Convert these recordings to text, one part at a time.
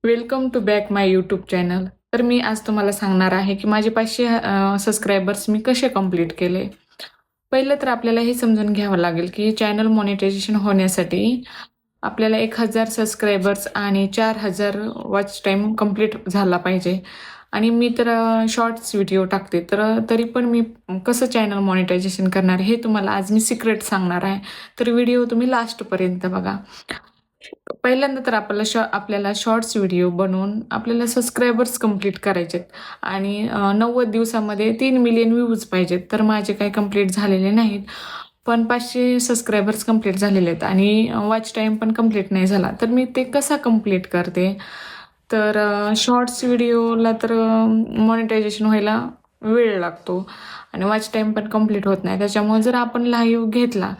Welcome to back my YouTube channel. तर मी आज तुम्हाला सांगणार आहे की माझे 500 सबस्क्रायबर्स मी कसे कंप्लीट केले. पहिलं तर आपल्याला हे समजून घ्यावं लागेल की चॅनल मॉनिटायझेशन होण्यासाठी आपल्याला 1000 सबस्क्रायबर्स आणि 4000 वॉच टाईम कंप्लीट झाला पाहिजे. आणि मी तर शॉर्ट्स व्हिडिओ टाकते, तर तरी पण मी कसं चॅनल मॉनिटायझेशन करणार हे तुम्हाला आज मी सिक्रेट सांगणार आहे. तर व्हिडिओ तुम्ही लास्टपर्यंत बघा. पहिल्यांदा तर आपल्याला शॉर्ट्स व्हिडिओ बनवून आपल्याला सबस्क्रायबर्स कंप्लीट करायचेत आणि 90 दिवसामध्ये 3 मिलियन व्ह्यूज पाहिजेत. तर माझे काही कंप्लीट झालेले नाहीत, पण 500 सबस्क्रायबर्स कंप्लीट झालेले आहेत आणि वॉच टाईम पण कंप्लीट नाही झाला. तर मी ते कसा कंप्लीट करते, तर शॉर्ट्स व्हिडिओला तर मॉनिटायझेशन व्हायला वेळ लागतो आणि वॉच टाईम पण कंप्लीट होत नाही. त्याच्यामुळे जर आपण लाईव्ह घेतला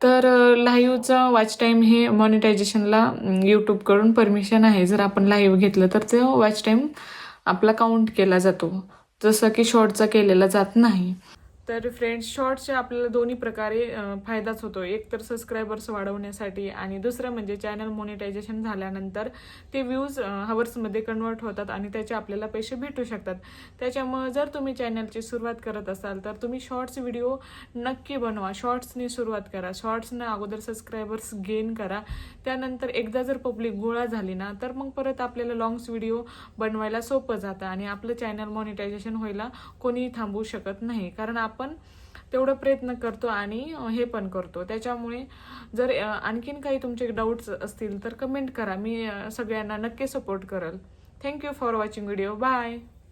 तर लाईव्हचा वॉच टाईम हे मॉनिटायझेशनला यूट्यूबकडून परमिशन आहे. जर आपण लाईव्ह घेतलं तर तो वॉच टाईम आपला काउंट केला जातो, जसं की शॉर्टचा केलेला जात नाही. तर फ्रेंड्स, शॉर्ट्सचे आपल्याला दोन्ही प्रकारे फायदाच होतो. एक तर सबस्क्रायबर्स वाढवण्यासाठी आणि दुसरं म्हणजे चॅनल मॉनिटायझेशन झाल्यानंतर ते व्ह्यूज हवर्समध्ये कन्वर्ट होतात आणि त्याचे आपल्याला पैसे भेटू शकतात. त्याच्यामुळं जर तुम्ही चॅनलची सुरुवात करत असाल तर तुम्ही शॉर्ट्स व्हिडिओ नक्की बनवा. शॉर्ट्सनी सुरुवात करा. शॉर्ट्सनं अगोदर सबस्क्रायबर्स गेन करा. त्यानंतर एकदा जर पब्लिक गोळा झाली ना, तर मग परत आपल्याला लॉंग्स व्हिडिओ बनवायला सोपं जातं आणि आपलं चॅनल मॉनिटायझेशन व्हायला कोणीही थांबवू शकत नाही. कारण आपण तेवढं प्रयत्न करतो आणि हे पण करतो. त्याच्यामुळे जर आणखीन काही तुमचे डाऊट्स असतील तर कमेंट करा. मी सगळ्यांना नक्की सपोर्ट करेल. Thank you for watching video. Bye.